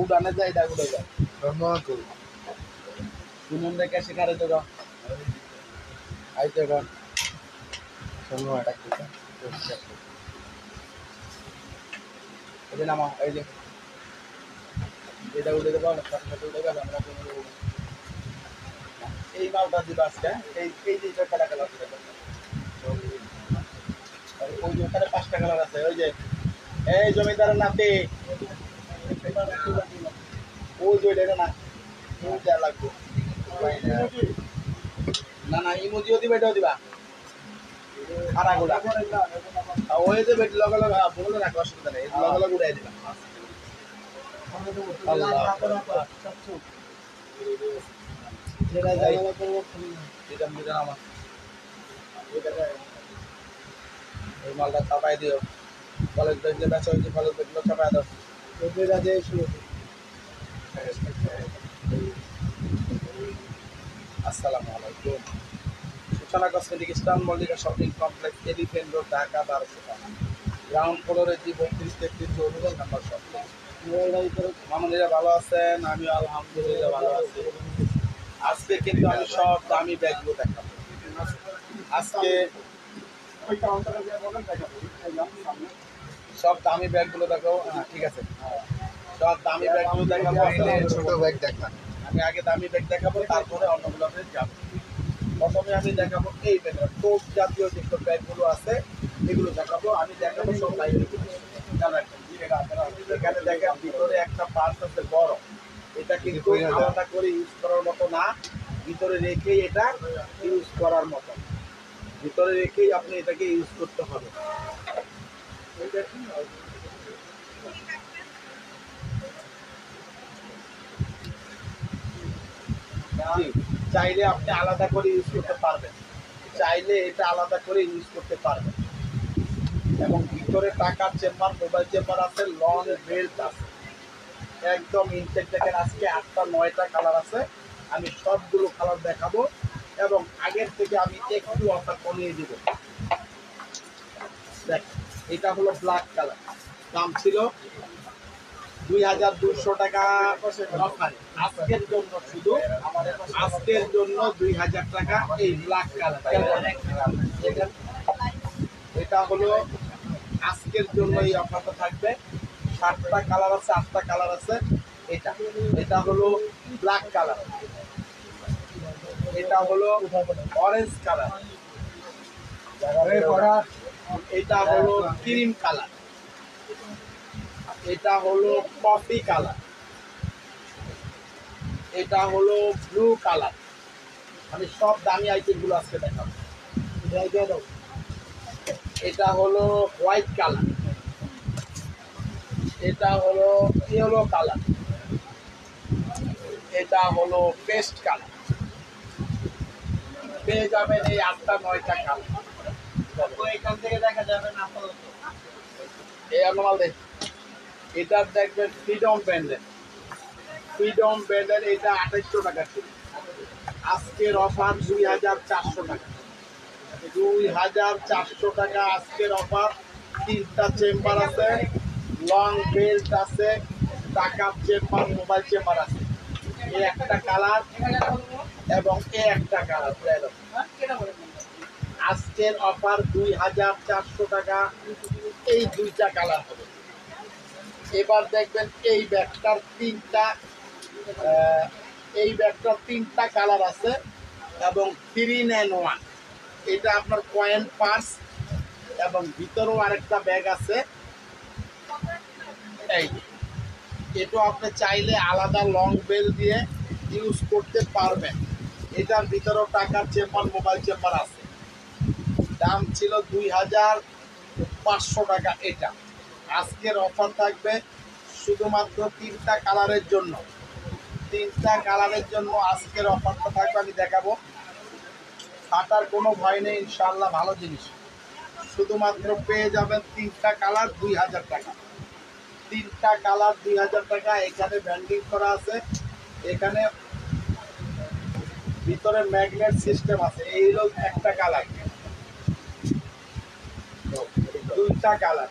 উঠানে যায় এটা উঠে যায় শুনুন রেখে সেখানে তো আইতে গান শুনুন এটা নামা এই যে এটা উঠে দেবো উঠে গেল আমরা এই মালটা দিবা আজকে এই যে কাটা কালার ওই যে ওখানে 5টা কালার আছে ওই যে এই জমিদারের নাতে ওই যে এটা না যা লাগবে না না ইমোজিও দিবা এটাও দিবা খারাগুলা ওই যে বেট লগে লগে বলে রাখো অসুবিধা নেই লগে লগে উড়াই দিবা আল্লাহ যেটা যাই এটা মিটার আমার এই মালটা চাপাই দিও কলেজ দেখলে বেচা হয়েছে কলেজ দেখলে চাপাই দাও আসসালামু আলাইকুম সূচনা কসমেটিক স্টান Mallika shopping complex elephant road Dhaka 1200 টাকা গ্রাউন্ড ফ্লোরে জি 32-33 নাম্বার শপ মামুনিরা ভালো আছেন আমি আলহামদুলিল্লাহ ভালো আছি আজকে কিন্তু আমি সব দামি ব্যাগগুলো দেখাবো আজকে সব দামি ব্যাগগুলো দেখাবো হ্যাঁ ঠিক আছে সব দামি ব্যাগগুলো দেখাবো ছোট ব্যাগ দেখান আমি আগে দামি ব্যাগ দেখাবো তারপরে অন্যগুলোতে যাবো প্রথমে আমি দেখাবো এই ব্যাগটা টোপ জাতীয় যে ব্যাগগুলো আছে এগুলো দেখাবো আমি দেখাবো সব লাইনে এখানে দেখেন ভিতরে একটা পার্স আছে বড় এটা কিন্তু আলাদা করে ইউজ করার মতো না ভিতরে রেখেই এটা ইউজ করার মতো ভিতরে রেখেই আপনি এটাকে ইউজ করতে হবে চাইলে আপনি আলাদা করে ইউজ করতে পারবেন চাইলে এটা আলাদা করে ইউজ করতে পারবেন এবং ভিতরে টাকার চেম্বার মোবাইল চেম্বার আছে লং বেল্ট আছে একদম ইনটেক দেখেন আজকে 8টা 9টা কালার আছে আমি সবগুলো কালার দেখাবো এবং আগের থেকে আমি একটু অফার কমিয়ে দেব দেখ এটা হলো ব্ল্যাক কালার দাম ছিল 2200 টাকা অফার আজকের জন্য শুধু আজকের জন্য 2000 টাকা এই ব্ল্যাক কালার এটা হলো আজকের জন্য এই অফারটা থাকবে 7টা কালার আছে 8টা কালার আছে এটা হলো ব্ল্যাক কালার এটা হলো অরেঞ্জ কালার এটা হলো ক্রিম কালার এটা হলো কফি কালার এটা হলো ব্লু কালার আমি সব দামি আইটেমগুলো আজকে দেখাবো এটা হলো হোয়াইট কালার এটা হলো ইয়েলো কালার এটা হলো পেস্ট কালার পেয়ে যাবেন এই 8টা 9টা কালার এখান থেকে দেখা যাবে না এই আপনার দেখ এটা দেখবেন ফ্রিডম ব্র্যান্ডের এটা 2800 টাকা ছিল আজকের অফার 2400 টাকা 2400 টাকা আজকের অফার 3টা চেম্বার আছে লং বেল্ট আছে টাকার চেম্বার মোবাইল চেম্বার আছে এই একটা কালার এবং এই একটা কালার আজকের অফার 2400 টাকা এই 2টা কালার হবে এবার দেখবেন এই ব্যাগটার 3টা কালার আছে এবং 3-in-1 এটা আপনার কয়েন পার্স এবং ভিতরেও আরেকটা ব্যাগ আছে এই এটা আপনি চাইলে আলাদা লং বেল দিয়ে ইউজ করতে পারবেন এটার ভিতরেও টাকার চেম্বার মোবাইল চেম্বার আছে দাম ছিল 500 টাকা এটা। আজকের অফার থাকবে শুধুমাত্র 3টা কালারের জন্য। 3টা কালারের জন্য আজকের অফারটা থাকবে, আমি দেখাবো। ফাটার কোনো ভয় নেই ইনশাআল্লাহ, ভালো জিনিস। শুধুমাত্র পেয়ে যাবেন 3টা কালার 2000 টাকা। 3টা কালার 2000 টাকা। এখানে ব্যান্ডিং করা আছে, এখানে ভিতরে ম্যাগনেট সিস্টেম আছে। এই হলো একটা কালার, 2টা কালার,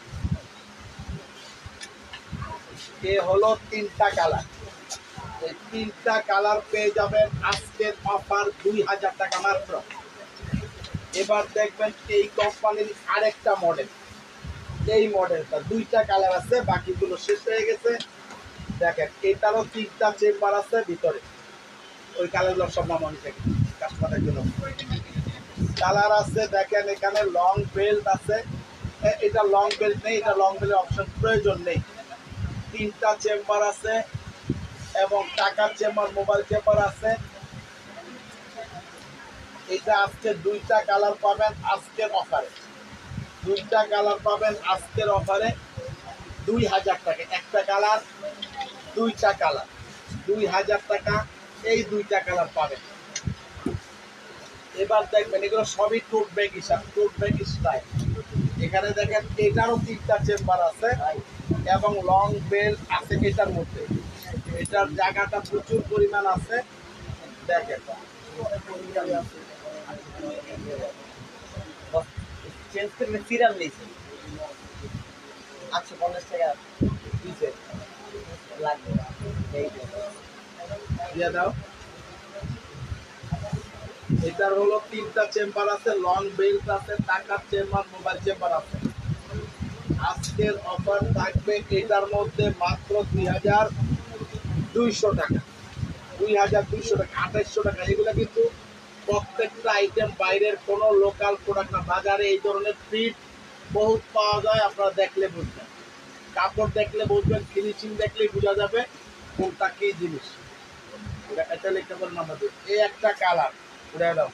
এ হলো 3টা কালার। এই 3টা কালার পেয়ে যাবেন আজকের অফার 2000 টাকা মাত্র। এবার দেখবেন এই কোম্পানির আরেকটা মডেল, এই মডেলটা 2টা কালার আছে, বাকিগুলো শেষ হয়ে গেছে। দেখেন এটারও 3টা চেম্বার আছে ভিতরে, ওই কালারগুলো সব মামনি থেকে কাস্টমারের জন্য কালার আছে। দেখেন এখানে লং বেল্ট আছে, এটা লং বেল্ট নেই, এটা লং বেল্টের অপশন প্রয়োজন নেই। 3টা চেম্বার আছে এবং টাকার চেম্বার, মোবাইল চেম্বার আছে। এটা আজকে 2টা কালার পাবেন আজকের অফারে। 2টা কালার পাবেন আজকের অফারে 2000 টাকা। একটা কালার, 2টা কালার, 2000 টাকা। এই 2টা কালার পাবেন। এবার দেখবেন এগুলো সবই টোট ব্যাগ হিসাব, টোট ব্যাগ স্টাইল। এখানে দেখেন এটারও 3টা চেম্বার আছে এবং লং বেল্ট আছে এটার মধ্যে। এটার জায়গাটা প্রচুর পরিমাণ আছে। দেখেন চেঞ্জ করলে সিরিয়াল নিয়েছে 850 টাকা দিছে লাগবে এই দিয়ে দাও। এটার হলো 3টা চেম্বার আছে, লং বেল্ট আছে, টাকার চেম্বার, মোবাইল চেম্বার আছে। আজকের অফার থাকবে এটার মধ্যে মাত্র 2200 টাকা। 2200 টাকা, 2800 টাকা। এগুলো কিন্তু প্রত্যেকটা আইটেম বাইরের কোনো লোকাল প্রোডাক্ট না। বাজারে এই ধরনের ফিট বহুত পাওয়া যায়, আপনারা দেখলে বুঝবেন, কাপড় দেখলে বুঝবেন, ফিনিশিং দেখলে বোঝা যাবে কোনটা কি জিনিস। এটা লিখতে পারেন আমাদের। এই একটা কালার উড়ে দাও,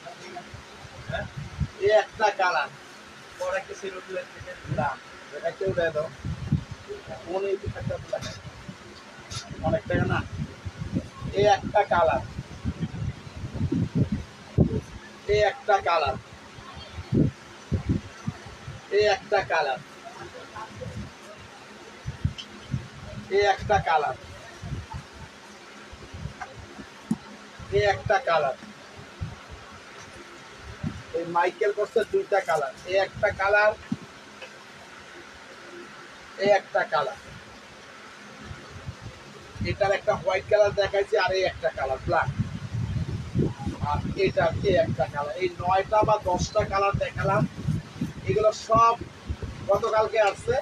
হ্যাঁ এই একটা কালার, পরে একটা সিরো দাম একটা উড়ে দাও। অনেক টাকা না। এই একটা কালার, এই একটা কালার, এই একটা কালার, এই একটা কালার, এই একটা কালার। এই মাইকেল করছে 2টা কালার, এই একটা কালার, এই একটা কালার। এটার একটা হোয়াইট কালার দেখাইছি, আর এই একটা কালার ব্ল্যাক। আর এটার এই একটা কালার। এই 9টা বা 10টা কালার দেখালাম। এগুলো সব গতকালকে আসছে,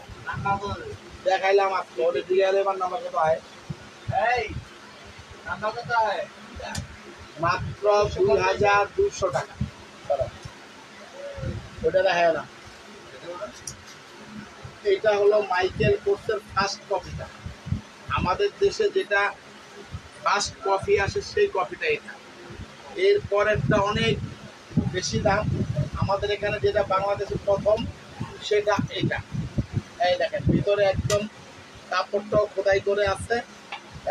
দেখাইলাম আজকে। ওদের রিয়াল এবার নাম্বার কত হয়? এই নাম্বার কত হয়? মাত্র 2200 টাকা। ওটা দেখায় না। এটা হলো মাইকেল কোর্সের ফার্স্ট কপিটা। আমাদের দেশে যেটা ফার্স্ট কপি আসে সেই কপিটা এটা। এর পরেরটা অনেক বেশি দাম। আমাদের এখানে যেটা বাংলাদেশের প্রথম সেটা এটা। এই দেখেন ভিতরে একদম কাপড়টাও খোদাই করে আছে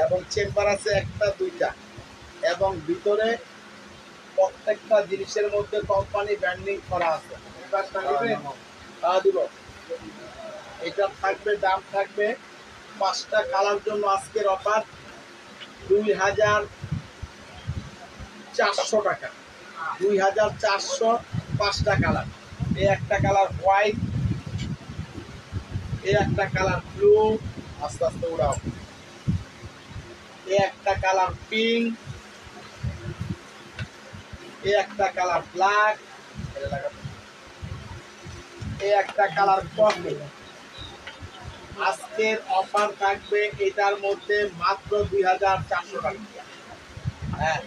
এবং চেম্বার আছে একটা 2টা, এবং ভিতরে প্রত্যেকটা জিনিসের মধ্যে কোম্পানি ব্র্যান্ডিং করা আছে। দিব এটা থাকবে, দাম থাকবে 5টা কালার জন্য আজকের অফার 2400 টাকা। 2400, 5টা কালার। এই একটা কালার হোয়াইট, এই একটা কালার ব্লু, আস্তে আস্তে উড়াও। এই একটা কালার পিঙ্ক, এই একটা কালার ব্ল্যাক, এই একটা কালার কফি। আজকের অফার থাকবে এটার মধ্যে মাত্র 2400 টাকা। হ্যাঁ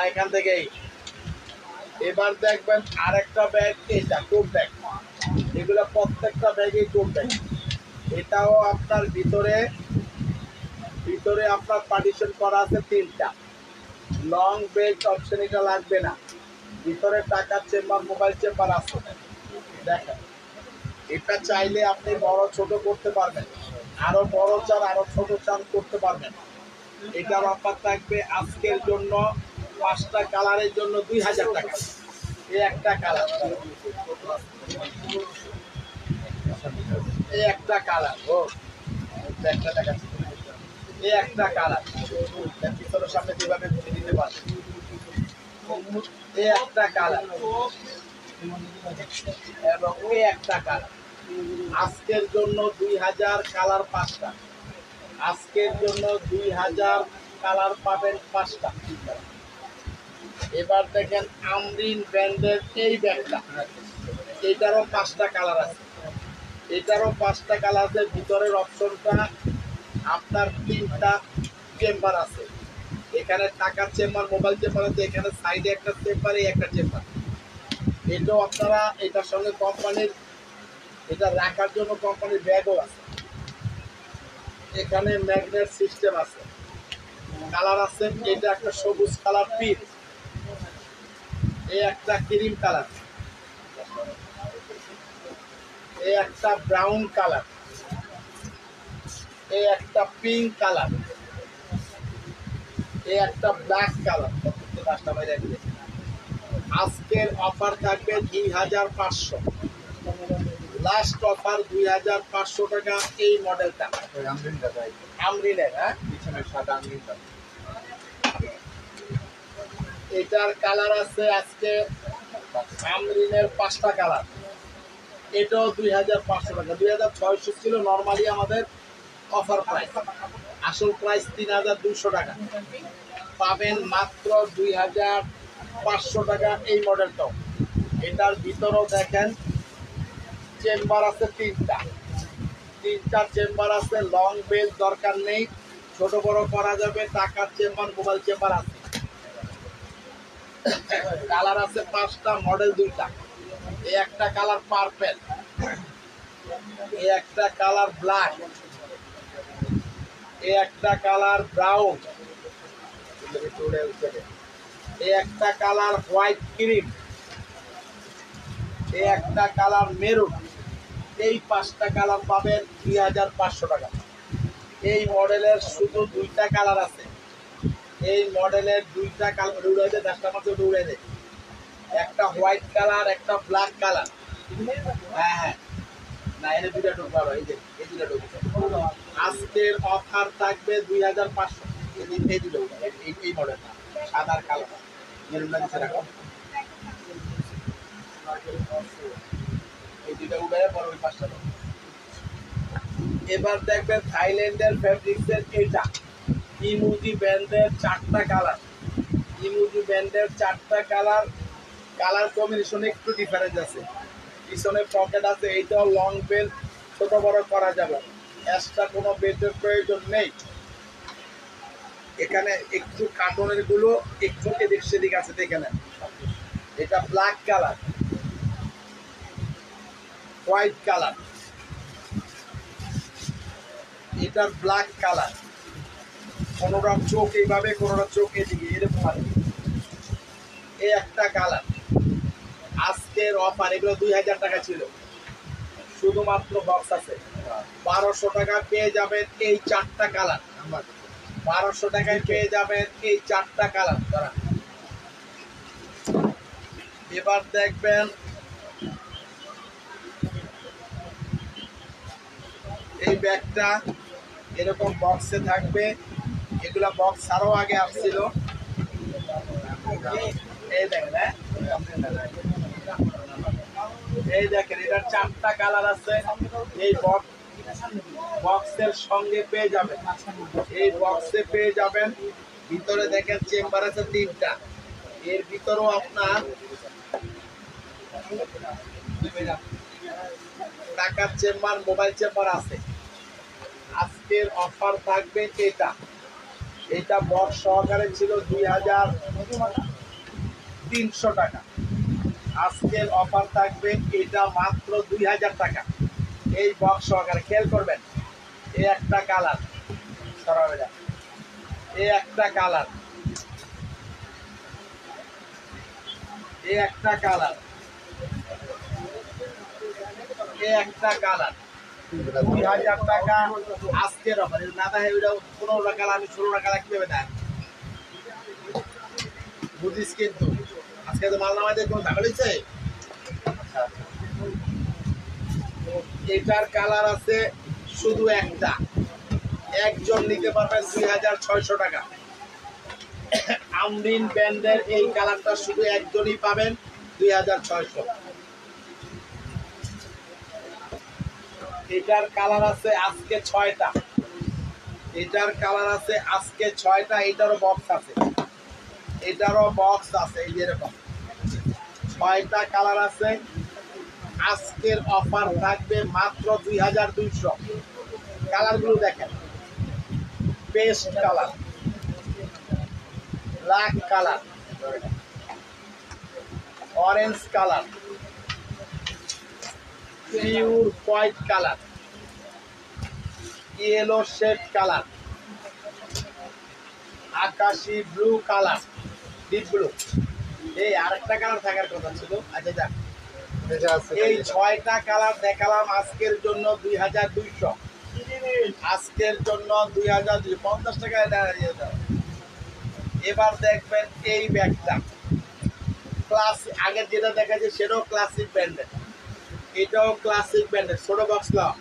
এখান থেকেই। এবার দেখবেন আরেকটা ব্যাগ, এটা টোট ব্যাগ। এগুলো প্রত্যেকটা ব্যাগেই টোট ব্যাগ। এটাও আপনার ভিতরে ভিতরে আপনার পার্টিশন করা আছে 3টা। লং বেল্ট অপশন এটা লাগবে না। ভিতরে টাকার চেম্বার, মোবাইল চেম্বার আছে। দেখেন, এটা চাইলে আপনি বড় ছোট করতে পারবেন, আরো বড় চান আরো ছোট চান করতে পারবেন। এটার অফার থাকবে আজকের জন্য 5টা কালারের জন্য 2000 টাকা। এই একটা কালার, এই একটা কালার, ও একটা দেখাচ্ছি, এই একটা কালার পিছনের সামনে যেভাবে ঘুরে দিতে পারবে, এই একটা কালার এবং এই একটা কালার। আজকের জন্য 2000 কালার 5টা, আজকের জন্য 2000 কালার পাবেন 5টা। এবার দেখেন আমরিন ব্র্যান্ডের এই ব্যাগটা, এটারও 5টা কালার আছে, এটারও 5টা কালার আছে। ভিতরের অপশনটা আপনার 3টা চেম্বার আছে, এখানে টাকার চেম্বার, মোবাইল চেম্বার আছে, এখানে সাইডে একটা চেম্বার, এই একটা চেম্বার। এটাও আপনারা এটার সঙ্গে কোম্পানির, এটা রাখার জন্য কোম্পানির ব্যাগও আছে। এখানে ম্যাগনেট সিস্টেম আছে, কালার আছে, এটা একটা সবুজ কালার পিচ, এই একটা ক্রিম কালার, এই একটা ব্রাউন কালার, এই একটা পিঙ্ক কালার, এই একটা ব্ল্যাক কালার। আজকের অফার থাকবে 2500, লাস্ট অফার 2500 টাকা এই মডেলটা আমরিনের। হ্যাঁ, এটার কালার আছে আজকে আমরিনের 5টা কালার, এটাও 2500 টাকা। 2600 ছিল নর্মালি আমাদের অফার প্রাইস, আসল প্রাইস 3200 টাকা, পাবেন মাত্র 2500 টাকা এই মডেলটাও। এটার ভিতরেও দেখেন চেম্বার আছে 3টা চেম্বার আছে, লং বেল দরকার নেই, ছোট বড় করা যাবে। টাকার চেম্বার, মোবাইল চেম্বার আছে। কালার আছে 5টা, মডেল 2টা। এই একটা কালার পার্পেল, এই একটা কালার ব্ল্যাক, এই একটা কালার ব্রাউন, এই একটা কালার হোয়াইট ক্রিম, এই একটা কালার মেরুন। এই 5টা কালার পাবেন 2500 টাকা। এই মডেলের শুধু 2টা কালার আছে, এই মডেলের 2টা কালার উড়ে দেয়, 10টা মাত্র উড়ে দেয়। একটা হোয়াইট কালার, একটা ব্ল্যাক কালার। হ্যাঁ হ্যাঁ, না এর 2টা ঢুকবে, এই যে এই 2টা ঢুকবে। আজকের অফার থাকবে 2500। এই দুটো, এই মডেলটা সাদার কালার, মেরুনটা দিতে রাখো, এই 2টা উড়ে পরে ওই 5টা। এবার দেখবেন থাইল্যান্ডের ফেব্রিক্সের এটা ইমুজি ব্র্যান্ডের 4টা কালার, ইমুজি ব্র্যান্ডের 4টা কালার। কালার কম্বিনেশন একটু ডিফারেন্স আছে, পিছনে পকেট আছে, এইটাও লং বেল, ছোট বড় করা যাবে, এক্সট্রা কোনো বেল্টের প্রয়োজন নেই। এখানে একটু কার্টনের গুলো একটু এদিক সেদিক আছে, এখানে এটা ব্ল্যাক কালার, হোয়াইট কালার, এটা ব্ল্যাক কালার। কোনোটা চোখ এইভাবে, কোনোটা চোখ এদিকে, এরকম আছে। এই একটা কালার আজকের অফার, এগুলো 2000 টাকা ছিল, শুধুমাত্র বক্স আছে 1200 টাকা পেয়ে যাবেন এই 4টা কালার। 1200 টাকায় পেয়ে যাবেন এই 4টা কালার। এবার দেখবেন এই ব্যাগটা এরকম বক্সে থাকবে, এগুলা বক্স আরও আগে আসছিল। এই দেখেন, এই দেখেন, এটার 4টা কালার আছে। এই বক্সের সঙ্গে পেয়ে যাবেন, এই বক্সে পেয়ে যাবেন। ভিতরে দেখেন চেম্বার আছে 3টা, এর ভিতরেও আপনার টাকার চেম্বার, মোবাইল চেম্বার আছে। আজকের অফার থাকবে এটা, এটা বক্স সহকারে ছিল 2300 টাকা। আজকের অফার থাকবে এটা মাত্র 2000 টাকা এই বক্স সহকারে। খেয়াল করবেন, এই একটা কালার, এই একটা কালার, এই একটা কালার, এই একটা কালার 2000 টাকা আজকের অফার। না দেখে ওইটা 15 টাকা, আমি 16 টাকা কিভাবে দেয় বুঝিস, কিন্তু আজকে তো মাল নামাইতে কোনো ঝামেলা হয়েছে। এটার কালার আছে শুধু একটা, একজন নিতে পারবে 2600 টাকা। আমরিন ব্র্যান্ডের এই কালারটা শুধু একজনই পাবেন 2600। এটার কালার আছে আজকে 6টা, এটার কালার আছে আজকে 6টা। এটারও বক্স আছে, এটারও বক্স আছে, এই যেরকম 6টা কালার আছে। আজকের অফার থাকবে মাত্র 2200। কালারগুলো দেখেন, paste colour, black colour, orange colour, pure white colour, yellow shade colour, আকাশি ব্লু কালার, ডিপ ব্লু। এই আরেকটা কালার থাকার কথা ছিল। আচ্ছা যাক, এই 6টা কালার দেখালাম আজকের জন্য 2200। আজকের জন্য 2250 টাকায় দিয়ে দাও। এবার দেখবেন এই ব্যাগটা ক্লাস, আগের যেটা দেখা যায় সেটাও ক্লাসিক ব্র্যান্ডের, এটাও ক্লাসিক ব্র্যান্ডের। ছোট বক্স লাও,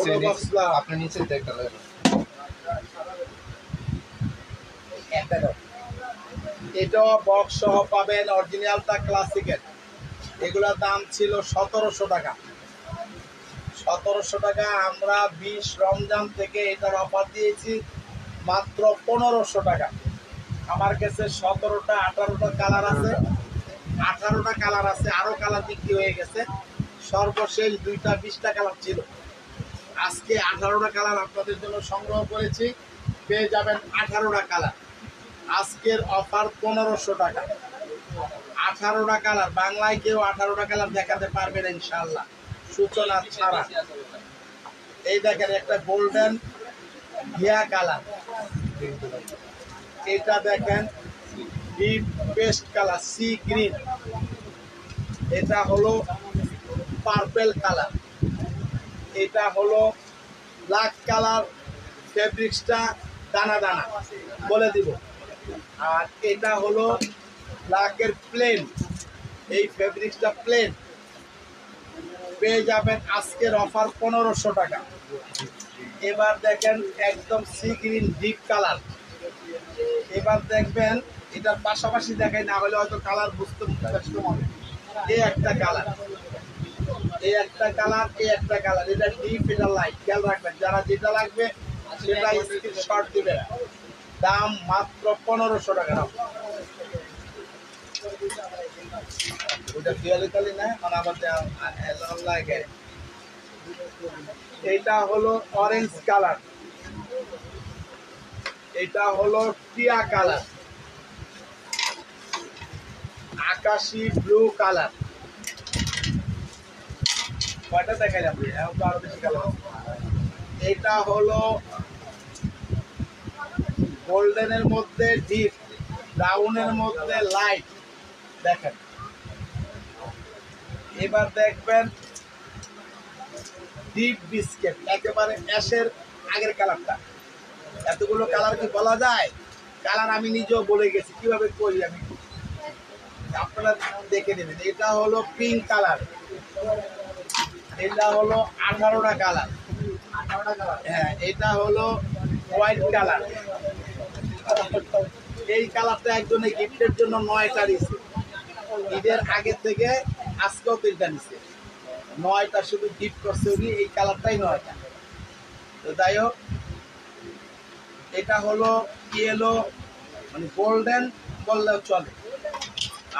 ছোট বক্স লাও, আপনি নিচে দেখালেন একটা দাও। এটাও বক্স সহ পাবেন, অরিজিনালটা ক্লাসিকের। এগুলোর দাম ছিল 1700 টাকা। 1700 টাকা। আমরা 20 রমজান থেকে এটার অফার দিয়েছি মাত্র 1500 টাকা। আমার কাছে 17টা 18টা কালার আছে, 18টা কালার আছে, আরো কালার বিক্রি হয়ে গেছে। সর্বশেষ 2টা 20টা কালার ছিল। আজকে 18টা কালার আপনাদের জন্য সংগ্রহ করেছি, পেয়ে যাবেন 18টা কালার। আজকের অফার 1500 টাকা। 18টা কালার, বাংলায় কেউ 18টা কালার দেখাতে পারবে না ইনশাআল্লাহ, সূচনা ছাড়া। এই দেখেন একটা গোল্ডেন ঘিয়া কালার, এটা দেখেন deep paste colour, sea green, এটা হলো পার্পেল কালার, এটা হলো ব্ল্যাক কালার। ফেব্রিক্সটা দানা দানা বলে দিব। আর এটা হলো ব্ল্যাকের প্লেন, এই ফেব্রিক্সটা প্লেন। পেয়ে যাবেন আজকের অফার 1500 টাকা। এবার দেখেন একদম সি গ্রিন ডিপ কালার। এবার দেখবেন এটার পাশাপাশি দেখাই, না হলে হয়তো কালার বুঝতে কষ্ট হবে। এই একটা কালার, এই একটা কালার, এই একটা কালার, এটা ডিপ, এটা লাইট। খেয়াল রাখবেন, যারা যেটা লাগবে সেটা স্ক্রিনশট দিবেন। দাম মাত্র 1500 টাকা। ওটা পিয়ালি কালি না, মানে আবার লাগে। এটা হলো অরেঞ্জ কালার, এটা হলো টিয়া কালার, আকাশি ব্লু কালার। কয়টা দেখা যাবে, এখন তো আরো বেশি কালার। এটা হলো গোল্ডেনের মধ্যে ডিপ, ব্রাউনের মধ্যে লাইট। দেখেন, এবার দেখবেন ডিপ বিস্কেট, একেবারে অ্যাশের আগের কালারটা। এতগুলো কালার কি বলা যায়? কালার আমি নিজেও বলে গেছি কিভাবে করি আমি, আপনারা দেখে নেবেন। এটা হলো পিঙ্ক কালার, এটা হলো 18টা কালার। হ্যাঁ, এটা হলো হোয়াইট কালার। এই কালারটা একজনে গিফটের জন্য 9টা দিচ্ছে, ঈদের আগে থেকে আজকেও 3টা নিচ্ছে। 9টা শুধু গিফট করছে উনি, এই কালারটাই 9টা। তো যাই হোক, এটা হলো ইয়েলো, মানে গোল্ডেন বললেও চলে।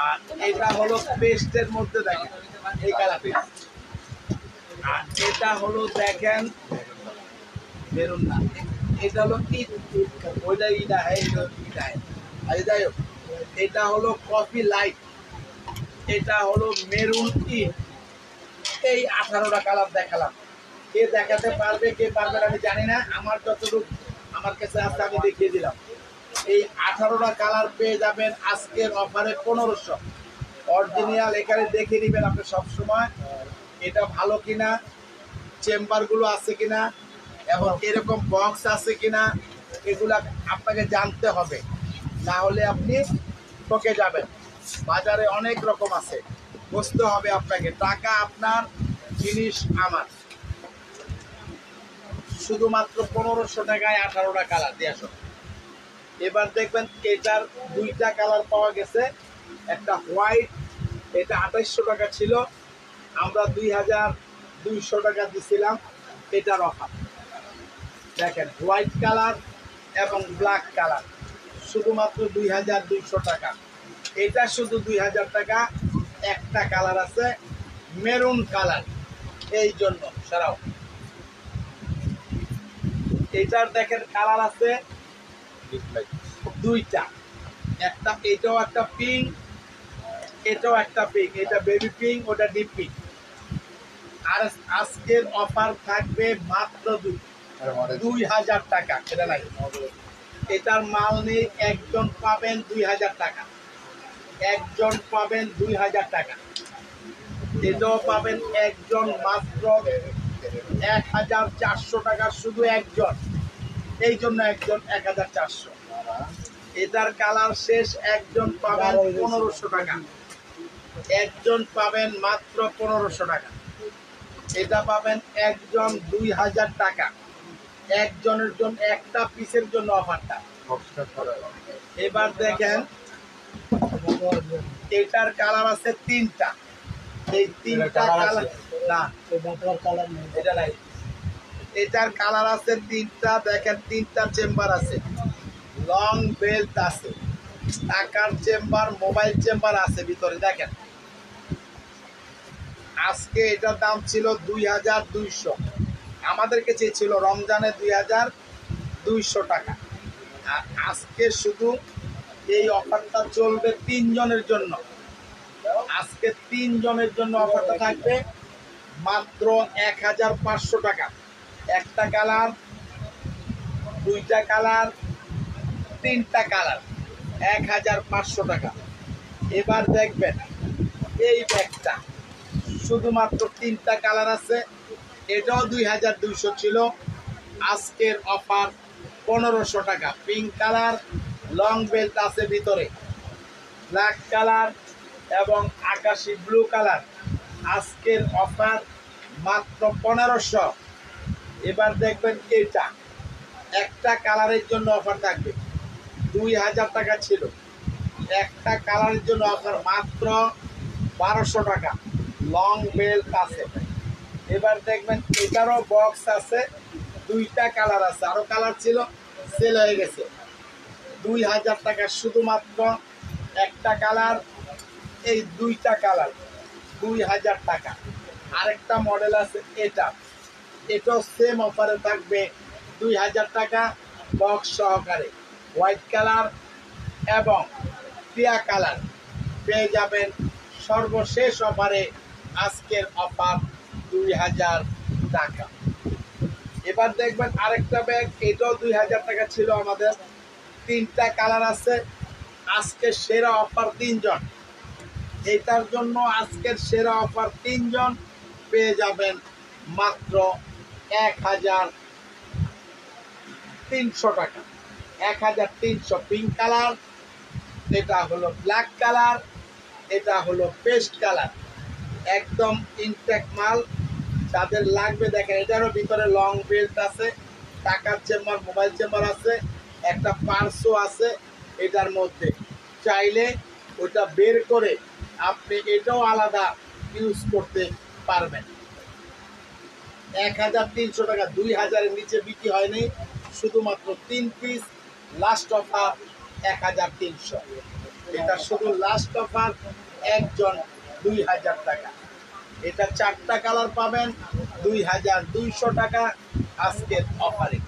আর এটা হলো পেস্টের মধ্যে দেখেন এই কালারটা। আর এটা হলো দেখেন মেরুন না, এটা হলো ঈদ, ওইটা ইটা হ্যাঁ, ইটা হ্যাঁ। আর যাই হোক, এটা হলো কফি লাইট, এটা হলো মেরুন ঈদ। এই 18টা কালার দেখালাম। কে দেখাতে পারবে কে পারবে না আমি জানি না, আমার যতটুকু আমার কাছে আছে আমি দেখিয়ে দিলাম। এই 18টা কালার পেয়ে যাবেন আজকের অফারে 1500। অরিজিনাল এখানে দেখে নেবেন আপনি সবসময়। এটা ভালো কিনা, চেম্বারগুলো আছে কিনা এবং এরকম বক্স আছে কিনা এগুলা আপনাকে জানতে হবে, না হলে আপনি ঠকে যাবেন। বাজারে অনেক রকম আছে, বুঝতে হবে আপনাকে। টাকা আপনার, জিনিস আমার। শুধুমাত্র 1500 টাকায় 18টা কালার দিয়ে আসো। এবার দেখবেন এটার 2টা কালার পাওয়া গেছে, একটা হোয়াইট, এটা 2800 টাকা ছিল, আমরা 2200 টাকা দিছিলাম, এটার অফার। দেখেন হোয়াইট কালার এবং ব্ল্যাক কালার শুধুমাত্র 2200 টাকা। এটা শুধু 2000 টাকা। একটা কালার আছে মেরুন কালার, এই জন্য সারাও। এটার দেখেন কালার আছে দুইটা, একটা এটাও একটা পিঙ্ক, এটাও একটা পিঙ্ক, এটা বেবি পিঙ্ক, ওটা ডিপ পিঙ্ক। আর আজকের অফার থাকবে মাত্র 2000 টাকা। এটা লাগে, এটার মাল নেই, একজন পাবেন 2000 টাকা, একজন পাবেন 2000 টাকা। এটাও পাবেন একজন মাত্র 1400 টাকা, শুধু একজন, এই জন্য একজন 1400। এটার কালার শেষ, একজন পাবেন 1500 টাকা, একজন পাবেন মাত্র 1500 টাকা। এটা পাবেন একজন 2000 টাকা, একজনের জন্য, একটা পিসের জন্য অফারটা। এবার দেখেন এটার কালার আছে 3টা, এই 3টা কালার না, এটা নাই, এটার কালার আছে 3টা। দেখেন 3টা চেম্বার আছে, লং বেল্ট আছে, টাকার চেম্বার, মোবাইল চেম্বার আছে ভিতরে। দেখেন আজকে এটার দাম ছিল 2200, আমাদেরকে চেয়েছিল রমজানে 2200 টাকা। আর আজকে শুধু এই অফারটা চলবে 3 জনের জন্য। আজকে 3 জনের জন্য অফারটা থাকবে মাত্র 1500 টাকা। একটা কালার, 2টা কালার, 3টা কালার, 1500 টাকা। এবার দেখবেন এই ব্যাগটা শুধুমাত্র 3টা কালার আছে, এটাও 2200 ছিল, আজকের অফার 1500 টাকা। পিঙ্ক কালার, লং বেল্ট আছে ভিতরে, ব্ল্যাক কালার এবং আকাশি ব্লু কালার, আজকের অফার মাত্র 1500। এবার দেখবেন এটা একটা কালারের জন্য অফার থাকবে, 2000 টাকা ছিল, একটা কালারের জন্য অফার মাত্র 1200 টাকা। লং বেল্ট আছে। এবার দেখবেন এটারও বক্স আছে, 2টা কালার আছে, আরো কালার ছিল, সেল হয়ে গেছে। 2000 টাকা শুধুমাত্র একটা কালার, এই 2টা কালার 2000 টাকা। আরেকটা মডেল আছে এটা, এটাও সেম অফারে থাকবে 2000 টাকা বক্স সহকারে। হোয়াইট কালার এবং টিয়া কালার পেয়ে যাবেন সর্বশেষ অফারে। আজকের অফার 2000 টাকা। এবার দেখবেন আরেকটা ব্যাগ, এটাও 2000 টাকা ছিল আমাদের, 3টা কালার আছে। আজকের সেরা অফার 3 জন, এটার জন্য আজকের সেরা অফার 3 জন পেয়ে যাবেন মাত্র 1300 টাকা। 1300। পিঙ্ক কালার, এটা হলো ব্ল্যাক কালার, এটা হলো পেস্ট কালার, একদম ইনটেক মাল। যাদের লাগবে দেখেন, এটারও ভিতরে লং বেল্ট আছে, টাকার চেম্বার, মোবাইল চেম্বার আছে, একটা পার্সও আছে এটার মধ্যে। চাইলে ওটা বের করে আপনি এটাও আলাদা ইউজ করতে পারবেন। 1300 টাকা, 2000-এর নিচে বিক্রি হয়নি, শুধুমাত্র 3 পিস। লাস্ট অফার 1300, এটা শুধু লাস্ট অফার, একজন 2000 টাকা। এটা 4টা কালার পাবেন 2200 টাকা আজকের অফারে।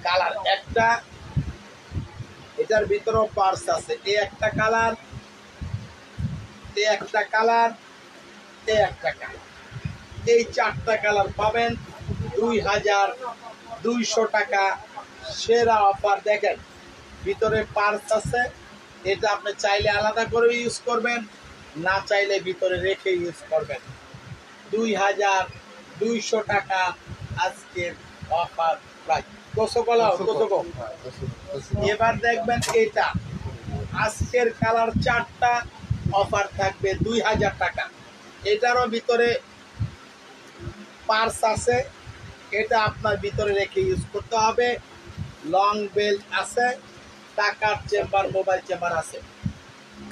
কালার একটা, এটার ভিতরেও পার্স আছে, এই একটা কালার, এই একটা কালার, এই একটা কালার, এই 4টা কালার পাবেন 2200 টাকা। সেরা অফার। দেখেন ভিতরে পার্স আছে, এটা আপনি চাইলে আলাদা করে ইউজ করবেন, না চাইলে ভিতরে রেখে ইউজ করবেন। 2200 টাকা আজকের অফার প্রাইস। তোষকলা তোষক। এবার দেখবেন এটা আজকের কালার 4টা অফার থাকবে 2000 টাকা। এটারও ভিতরে পার্স আছে, এটা আপনার ভিতরে রেখে ইউজ করতে হবে। লং বেল্ট আছে, টাকার চেম্বার, মোবাইল চেম্বার আছে।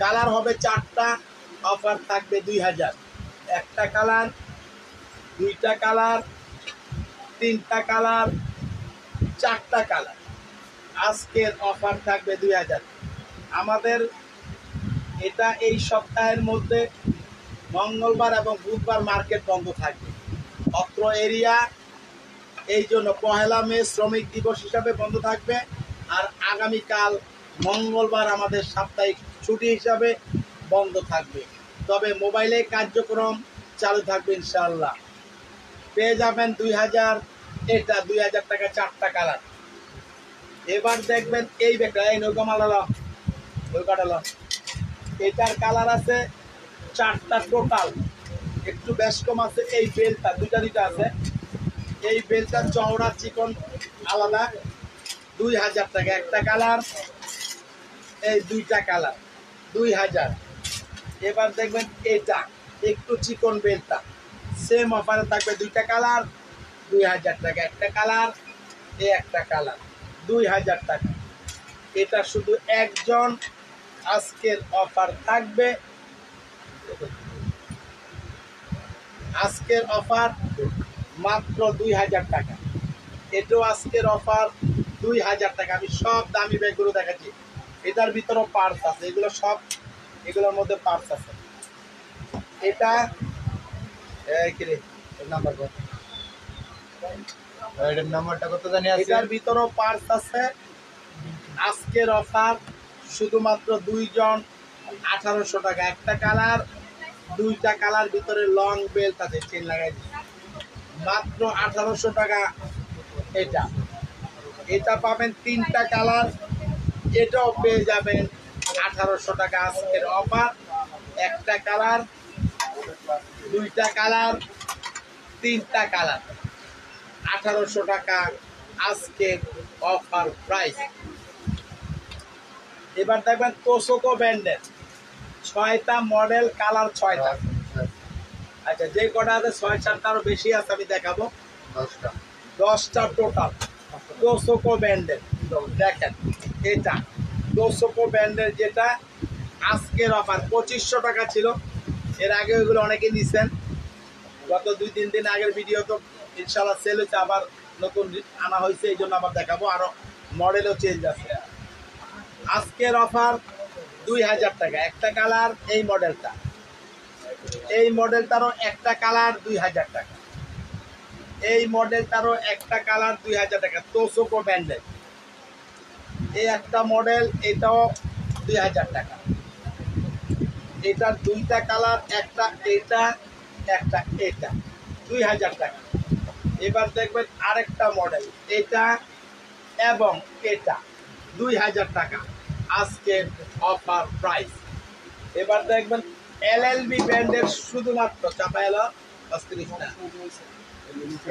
কালার হবে 4টা, অফার থাকবে 2000। একটা কালার, 2টা কালার, 3টা কালার, 4টা কালার। আজকের অফার থাকবে 2000। আমাদের এটা এই সপ্তাহের মধ্যে মঙ্গলবার এবং বুধবার মার্কেট বন্ধ থাকবে অত্র এরিয়া। এই জন্য 1 মে শ্রমিক দিবস হিসাবে বন্ধ থাকবে। আর আগামীকাল মঙ্গলবার আমাদের সাপ্তাহিক ছুটি হিসাবে বন্ধ থাকবে। তবে মোবাইলে কার্যক্রম চালু থাকবে ইনশাআল্লাহ। পেয়ে যাবেন 2000, এটা 2000 টাকা 4টা কালার। এবার দেখবেন এই ব্যাগটা, এই নৌকাটা এটার কালার আছে 4টা টোটাল, একটু বেশ কম আছে। এই বেলটা দুইটা আছে, এই বেলটা চওড়া চিকন আলাদা 2000 টাকা একটা কালার। এই 2টা কালার 2000। এবার দেখবেন এটা একটু চিকন বেলটা, সেম অফারে থাকবে 2টা কালার 2000 টাকা একটা কালার। এই একটা কালার 2000 টাকা। এটা শুধু একজন আজকের অফার থাকবে। আজকের অফার মাত্র 2000 টাকা। এটাও আজকের অফার 2000 টাকা। আমি সব দামি ব্যাগগুলো দেখাচ্ছি, এটার ভিতরেও পার্স আছে, এগুলো সব এগুলোর মধ্যে পার্স আছে। এটা নাম্বার কত, এটার নাম্বারটা কত জানি আছে। এটার ভিতরেও পার্স আছে। আজকের অফার শুধুমাত্র 2 জন 1800 টাকা একটা কালার। 2টা কালার ভিতরে লং বেল্ট আছে, চেন লাগাই দিচ্ছি, মাত্র 1800 টাকা। এটা এটা পাবেন 3টা কালার, এটাও পেয়ে যাবেন 1800 টাকা আজকের অফার। একটা কালার, 2টা কালার, 3টা কালার, 1800 টাকা আজকের অফার প্রাইস। এবার দেখবেন তোষকো ব্র্যান্ডের 6টা মডেল, কালার 6টা। আচ্ছা, যে কটা আছে 6-7টা আরো বেশি আছে, আমি দেখাবো। 10টা টোটাল তোষকো ব্র্যান্ডের। দেখেন এটা তোষকো ব্র্যান্ডের, যেটা আজকের অফার 2500 টাকা ছিল। এর আগে ওইগুলো অনেকে নিছেন, গত 2-3 দিন আগের ভিডিও তো ইনশাল্লাহ সেল হয়েছে, আবার নতুন আনা হয়েছে, এই জন্য আবার দেখাবো। আরো মডেলও চেঞ্জ আছে। আজকের অফার 2000 টাকা একটা কালার। এই মডেলটা, এই মডেলটারও একটা কালার 2000 টাকা। এই মডেলটারও একটা কালার 2000 টাকা, তোষকো ব্র্যান্ডের। এই একটা মডেল, এটাও 2000 টাকা। এটার 2টা কালার, একটা এটা, একটা এটা, 2000 টাকা। এবার দেখবেন আরেকটা মডেল, এটা এবং এটা 2000 টাকা আজকের অফার প্রাইস। এবার দেখবেন এলএলবি ব্র্যান্ডের শুধুমাত্র চাপা এলো 30 টাকা।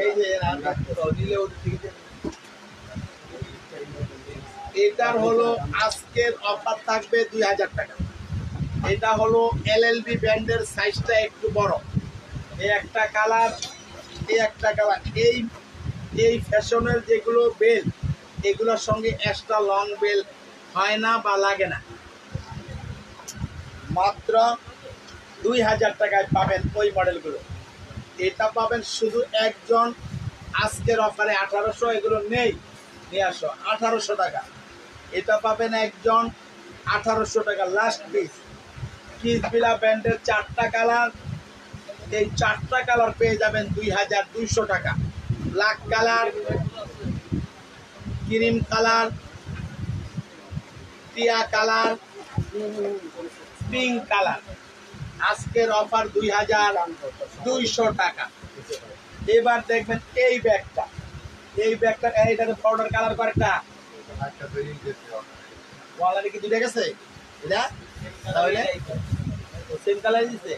এই যে এটার হলো আজকের অফার থাকবে 2000 টাকা। এটা হলো এলএলবি ব্র্যান্ডের, সাইজটা একটু বড়। এই একটা কালার, এই একটা কালার। এই ফ্যাশনের যেগুলো বেল, এগুলোর সঙ্গে এক্সট্রা লং বেল হয় না বা লাগে না। মাত্র 2000 টাকায় পাবেন ওই মডেলগুলো। এটা পাবেন শুধু একজন আজকের অফারে 1800, এগুলো নেই, নিয়ে আসো 1800 টাকা। এটা পাবেন একজন 1800 টাকা লাস্ট পিস। কিসবিলা ব্র্যান্ডের 4টা কালার, এই 4টা কালার পেয়ে যাবেন 2200 টাকা। ব্ল্যাক কালার, ক্রিম কালার, টিয়া কালার, পিঙ্ক কালার। আজকের অফার 2200 টাকা। এবার দেখবেন এই ব্যাগটা, এই ব্যাগটা, এইটাতে পাউডার কালার কয়েকটা ওয়ালারে কি 2টা গেছে, এটা তাহলে সেম কালার দিছে।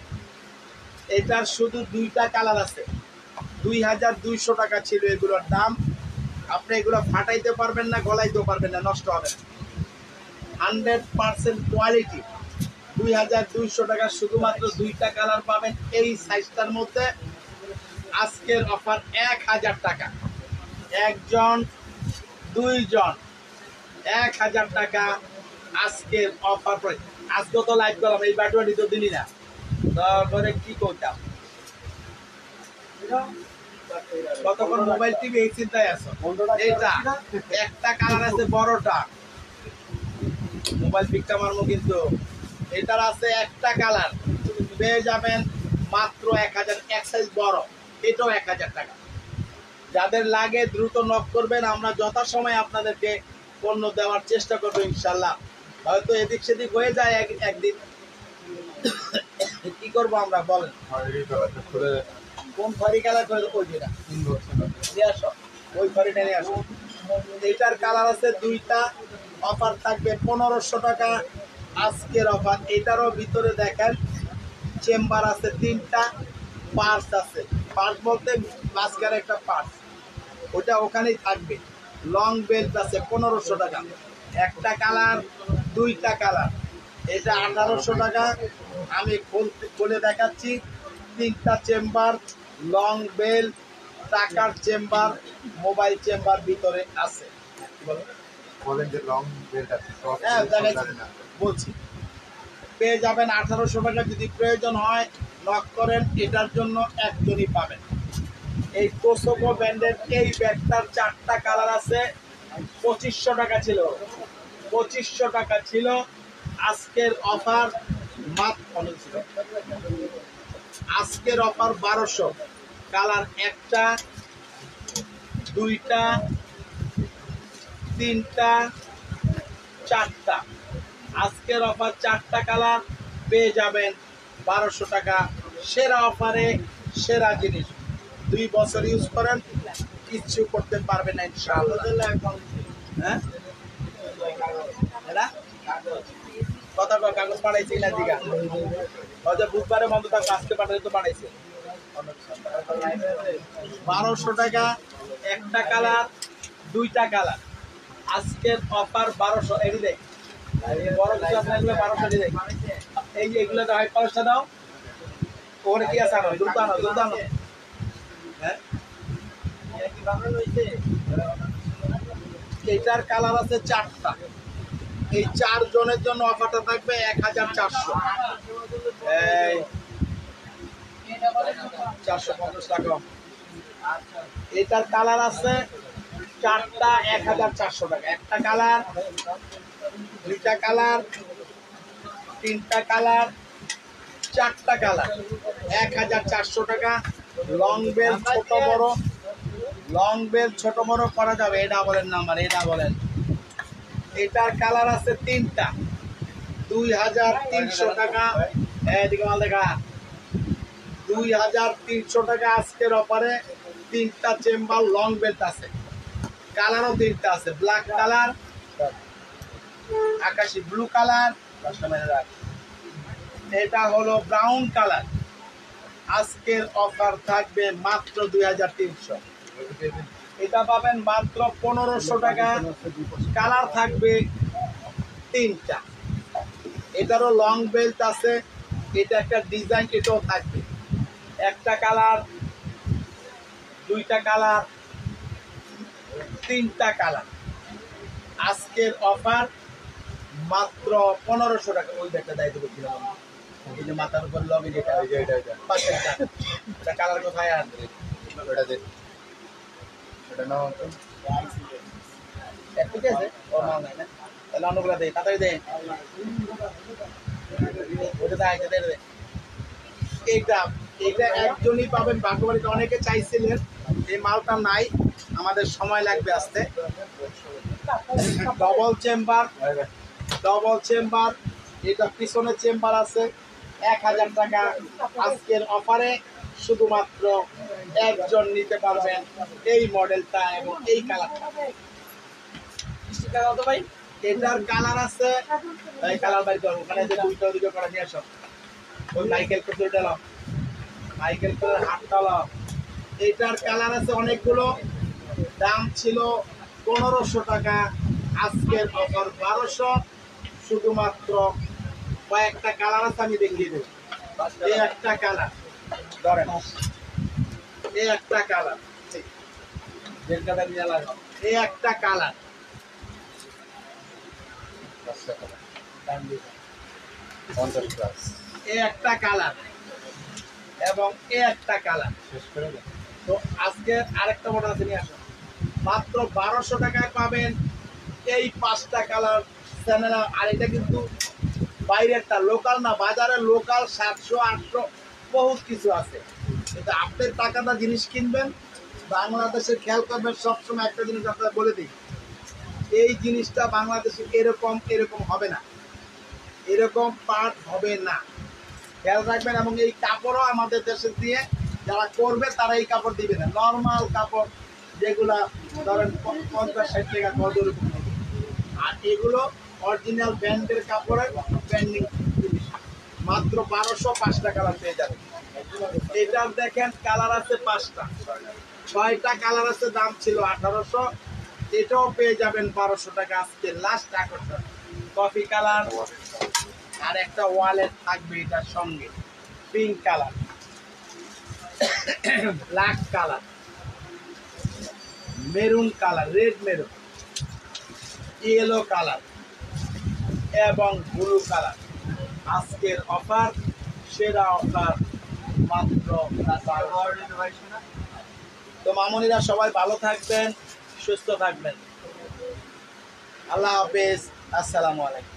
এটার শুধু দুইটা কালার আছে, 2200 টাকা ছিল এগুলোর দাম। আপনি এগুলো ফাটাইতে পারবেন না, গলাইতেও পারবেন না, নষ্ট হবে না। 100% কোয়ালিটি, 2200 টাকা শুধুমাত্র দুইটা কালার পাবেন এই সাইজটার মধ্যে। আজকের অফার 1000 টাকা, একজন দুইজন 1000 টাকা আজকের অফার। আজকে তো লাইভ করলাম, এই ব্যাটুয়াটি তো দিনই না, তারপরে কি করতাম কতক্ষণ মোবাইল টিভি এই চিন্তায় আছো। এইটা একটা কালার আছে বড়টা, মোবাইল পিকটা মারবো কিন্তু এটার আছে একটা কালার, পেয়ে যাবেন মাত্র 1000, এক সাইজ বড়, এটাও 1000 টাকা। যাদের লাগে দ্রুত নক করবেন, আমরা যথাসময়ে আপনাদেরকে পণ্য দেওয়ার চেষ্টা করবো ইনশাল্লাহ। হয়তো এদিক সেদিক হয়ে যায় একদিন, কি করবো আমরা বলেন। কোন খড়ি কালার করে ওই যেটা নিয়ে আসো, ওই খড়িটা নিয়ে আসো। এইটার কালার আছে দুইটা, অফার থাকবে 1500 টাকা আজকের অফার। এটারও ভিতরে দেখেন চেম্বার আছে তিনটা, পার্স আছে, পার্স বলতে মাঝখানে একটা পার্স, ওটা ওখানেই থাকবে। লং বেল্ট আছে 1500 টাকা, একটা কালার দুইটা কালার, এটা 1800 টাকা। আমি খুলে দেখাচ্ছি, তিনটা চেম্বার, লং বেল্ট, টাকার চেম্বার, মোবাইল চেম্বার ভিতরে আছে। বলেন যে লং বেল্ট আছে, হ্যাঁ দেখাচ্ছি, বলছি পেয়ে যাবেন 1800 টাকা। যদি প্রয়োজন হয় নক করেন, এটার জন্য একজনই পাবেন। এই কোসোকো ব্র্যান্ডের এই ব্যাগটার 4টা কালার আছে, 2500 টাকা ছিল, 2500 টাকা ছিল। আজকের অফার ছিল, আজকের অফার 1200। কালার একটা, দুইটা, তিনটা, চারটা। আজকের অফার 4টা কালার, পেয়ে যাবেন 1200 টাকা। সেরা অফারে সেরা জিনিস, 2 বছর ইউজ করেন, কিচ্ছু করতে পারবেন না ইনশাআল্লাহ। হ্যাঁ এটা কত কাগজ পাঠাইছি না দিঘা, হয়তো বুধবারে বন্ধ থাকবে, আজকে পাঠালে তো পাঠাইছে। 1200 টাকা একটা কালার, দুইটা কালার। আজকের অফার 1200। এটি দেখ বড় কিছু আপনার 1200 দেখ, এই যে এগুলো দাও, 500 দাও। ওখানে কি আছে, আনো দ্রুত আনো, দ্রুত আনো। হ্যাঁ এটার কালার আছে 4টা, এই 4 জনের জন্য অফারটা থাকবে 1400। এই 450 টাকা। এটার কালার আছে 4টা, 1400 টাকা। একটা কালার, দুইটা কালার, তিনটা কালার, 4টা কালার, 1400 টাকা। লং বেল ছোট বড়, লং বেল ছোট বড় করা যাবে। এটা বলেন নাম্বার, এটা বলেন। এটার কালার আছে 3টা, 2300 টাকা। এদিকে মাল দেখা, 2300 টাকা আজকের অফারে। 3টা চেম্বার লং বেল্ট আছে, কালারও 3টা আছে, ব্ল্যাক কালার, আকাশি ব্লু কালার, এটা হলো ব্রাউন কালার। আজকের অফার থাকবে মাত্র 2300। এটা পাবেন মাত্র 1500 টাকা। কালার থাকবে 3টা, এটারও লং বেল্ট আছে, এটা একটা ডিজাইন, এটাও থাকবে। একটা কালার, দুইটা কালার, 3টা কালার। আজকের অফার মাত্র 1500 টাকা। ওই ব্যাগটা দায়িত্ব করছিলাম, এই যে মাথার উপর লবি, এটা এটা কালার কোথায় আসবে, ওটা দে, ওটা নাও তো। ঠিক আছে, ও নাও নাই না, তাহলে অন্যগুলো দে, তাড়াতাড়ি দে, ওটা দেয়, এটা দে। এইটা এটা একজনই পাবেন, বাগবাড়িতে অনেকে চাইছিলেন, এই মালটা নাই, আমাদের সময় লাগবে আসতে। ডবল চেম্বার, ডবল চেম্বার, এটা পিছনে চেম্বার আছে, 1000 টাকা। আজকের অফারে শুধুমাত্র একজন নিতে পারবেন এই মডেলটা এবং এই কালারটা। ভাই এটার কালার আছে, এই কালার বাই করো, ওখানে যে দুইটা দুটো করে নিয়ে আসো, ওই মাইকেল কোথায় ডালাম, মাইকেল ফেলের হাততলা। এটার কালার আছে অনেকগুলো, দাম ছিল 1500 টাকা, আজকের অফার 1200। শুধুমাত্র কয়েকটা কালার আছে, আমি দেখিয়ে দেবো। এই একটা কালার ধরেন, এই একটা কালার, এই একটা কালার, 50 প্লাস এই একটা কালার এবং এই একটা কালার। শেষ করে দেন। তো আজকে আরেকটা মডেল আছে, নিয়ে আসুন। মাত্র 1200 টাকায় পাবেন এই 5টা কালার চ্যানেল। আর এটা কিন্তু বাইরেরটা, লোকাল না, বাজারে লোকাল 700 800 বহুত কিছু আছে। কিন্তু আপনার টাকাটা জিনিস কিনবেন বাংলাদেশের, খেয়াল করবেন সবসময় একটা জিনিস আপনারা বলে দিই, এই জিনিসটা বাংলাদেশে এরকম হবে না, এরকম পার্ট হবে না, খেয়াল রাখবেন। এবং এই কাপড়ও আমাদের দেশে দিয়ে যারা করবে তারা এই কাপড় দিবে না, নর্মাল কাপড় যেগুলা ধরেন 50-60 টাকা কদর। আর এগুলো অরিজিনাল ব্র্যান্ডের কাপড়ের ব্র্যান্ডিং জিনিস। মাত্র 1200, 5টা কালার পেয়ে যাবেন। এটার দেখেন কালার আছে 5টা, 6টা কালার আছে, দাম ছিল 1800। এটাও পেয়ে যাবেন 1200 টাকা, আজকে লাস্ট আকর্ষণ। কফি কালার, আর একটা ওয়ালেট থাকবে এটার সঙ্গে, pink colour, black colour, maroon colour, red maroon, yellow colour এবং ব্লু কালার। আজকের অফার, সেরা অফার, মাত্র 1200। তো মামুনিরা সবাই ভালো থাকবেন, সুস্থ থাকবেন। আল্লাহ হাফেজ, আসসালামু আলাইকুম।